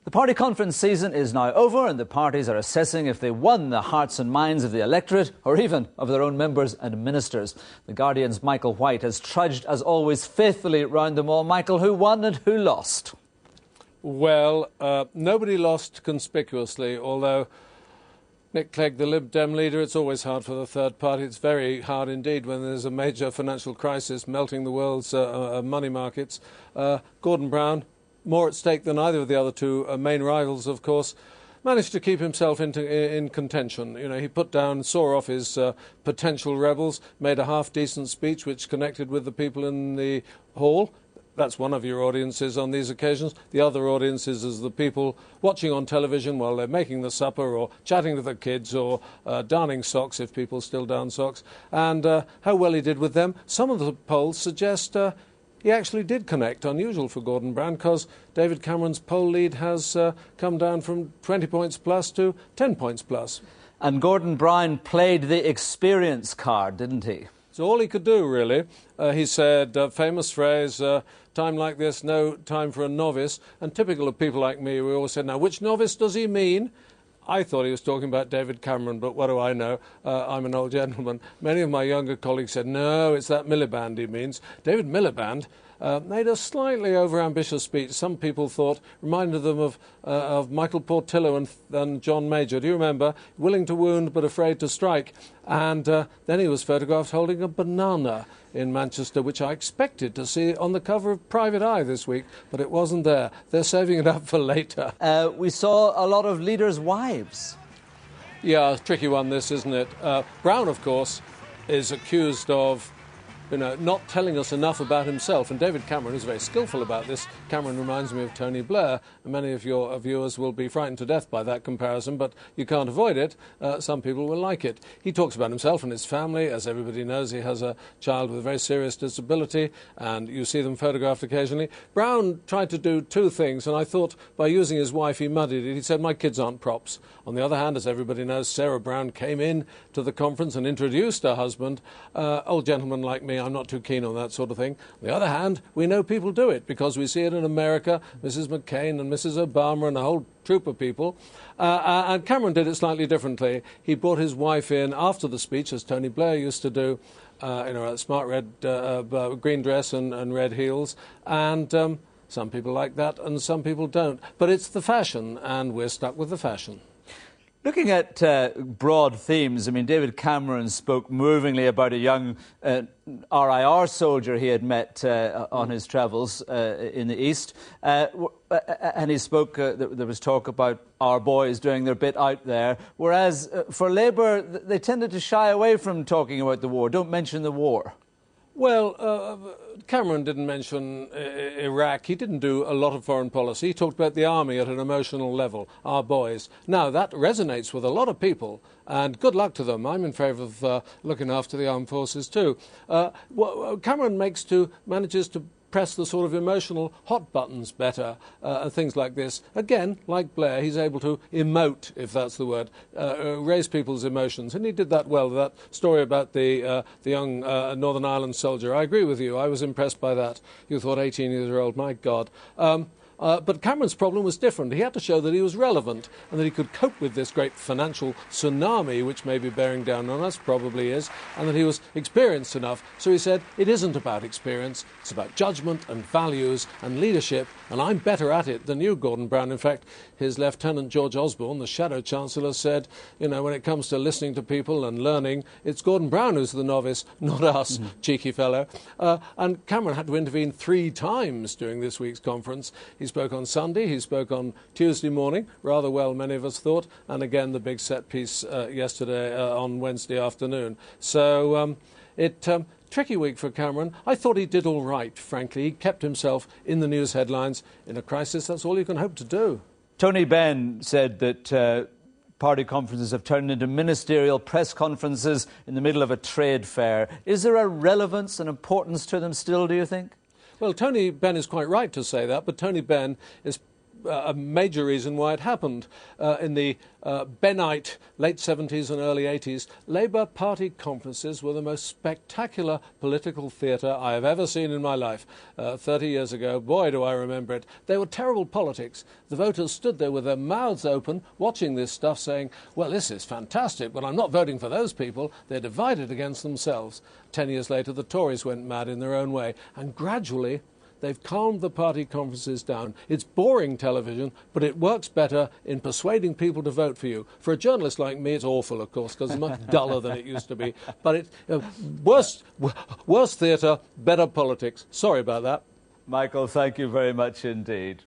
The party conference season is now over and the parties are assessing if they won the hearts and minds of the electorate or even of their own members and ministers. The Guardian's Michael White has trudged, as always, faithfully round them all. Michael, who won and who lost? Well, nobody lost conspicuously, although Nick Clegg, the Lib Dem leader, it's always hard for the third party. It's very hard indeed when there's a major financial crisis melting the world's money markets. Gordon Brown, more at stake than either of the other two main rivals, of course, managed to keep himself in contention. You know, he put down, saw off his potential rebels, made a half-decent speech which connected with the people in the hall. That's one of your audiences on these occasions. The other audiences is the people watching on television while they're making the supper or chatting to their kids or darning socks, if people still darn socks. And how well he did with them. Some of the polls suggest he actually did connect, unusual for Gordon Brown, because David Cameron's poll lead has come down from 20 points plus to 10 points plus. And Gordon Brown played the experience card, didn't he? It's all he could do, really. He said, famous phrase, time like this, no time for a novice. And typical of people like me, we always said, now, which novice does he mean? I thought he was talking about David Cameron, but what do I know? I'm an old gentleman. Many of my younger colleagues said, no, it's that Miliband he means. David Miliband made a slightly over-ambitious speech. Some people thought, reminded them of Michael Portillo and John Major. Do you remember? Willing to wound but afraid to strike. And then he was photographed holding a banana in Manchester, which I expected to see on the cover of Private Eye this week, but it wasn't there. They're saving it up for later. We saw a lot of leaders' wives. Yeah, a tricky one, this, isn't it? Brown, of course, is accused of not telling us enough about himself. And David Cameron is very skillful about this. Cameron reminds me of Tony Blair. And many of your viewers will be frightened to death by that comparison, but you can't avoid it. Some people will like it. He talks about himself and his family. As everybody knows, he has a child with a very serious disability, and you see them photographed occasionally. Brown tried to do two things, and I thought by using his wife he muddied it. He said, my kids aren't props. On the other hand, as everybody knows, Sarah Brown came in to the conference and introduced her husband. Old gentlemen like me, I'm not too keen on that sort of thing. On the other hand, we know people do it because we see it in America, Mrs. McCain and Mrs. Obama and a whole troop of people. And Cameron did it slightly differently. He brought his wife in after the speech, as Tony Blair used to do, a smart red green dress and red heels. And some people like that and some people don't. But it's the fashion, and we're stuck with the fashion. Looking at broad themes, I mean, David Cameron spoke movingly about a young RIR soldier he had met on his travels in the East. And he spoke, there was talk about our boys doing their bit out there, whereas for Labour, they tended to shy away from talking about the war. Don't mention the war. Well, Cameron didn't mention Iraq. He didn't do a lot of foreign policy. He talked about the army at an emotional level, our boys. Now, that resonates with a lot of people, and good luck to them. I'm in favour of looking after the armed forces too. What Cameron manages to press the sort of emotional hot buttons better, and things like this. Again, like Blair, he's able to emote, if that's the word, raise people's emotions. And he did that well, that story about the young Northern Ireland soldier. I agree with you. I was impressed by that. You thought 18 years old, my God. But Cameron's problem was different. He had to show that he was relevant and that he could cope with this great financial tsunami, which may be bearing down on us, probably is, and that he was experienced enough. So he said, it isn't about experience, it's about judgment and values and leadership, and I'm better at it than you, Gordon Brown. In fact, his Lieutenant George Osborne, the Shadow Chancellor, said, when it comes to listening to people and learning, it's Gordon Brown who's the novice, not us, cheeky fellow. And Cameron had to intervene 3 times during this week's conference. He spoke on Sunday, he spoke on Tuesday morning, rather well, many of us thought, and again the big set piece yesterday on Wednesday afternoon. So tricky week for Cameron. I thought he did all right, frankly. He kept himself in the news headlines. In a crisis, that's all you can hope to do. Tony Benn said that party conferences have turned into ministerial press conferences in the middle of a trade fair. Is there a relevance and importance to them still, do you think? Well, Tony Benn is quite right to say that, but Tony Benn is a major reason why it happened. In the Bennite late 70s and early 80s, Labour Party conferences were the most spectacular political theatre I have ever seen in my life. 30 years ago, boy, do I remember it. They were terrible politics. The voters stood there with their mouths open, watching this stuff, saying, well, this is fantastic, but I'm not voting for those people. They're divided against themselves. 10 years later, the Tories went mad in their own way, and gradually they've calmed the party conferences down. It's boring television, but it works better in persuading people to vote for you. For a journalist like me, it's awful, of course, because it's much duller than it used to be. But worse theatre, better politics. Sorry about that. Michael, thank you very much indeed.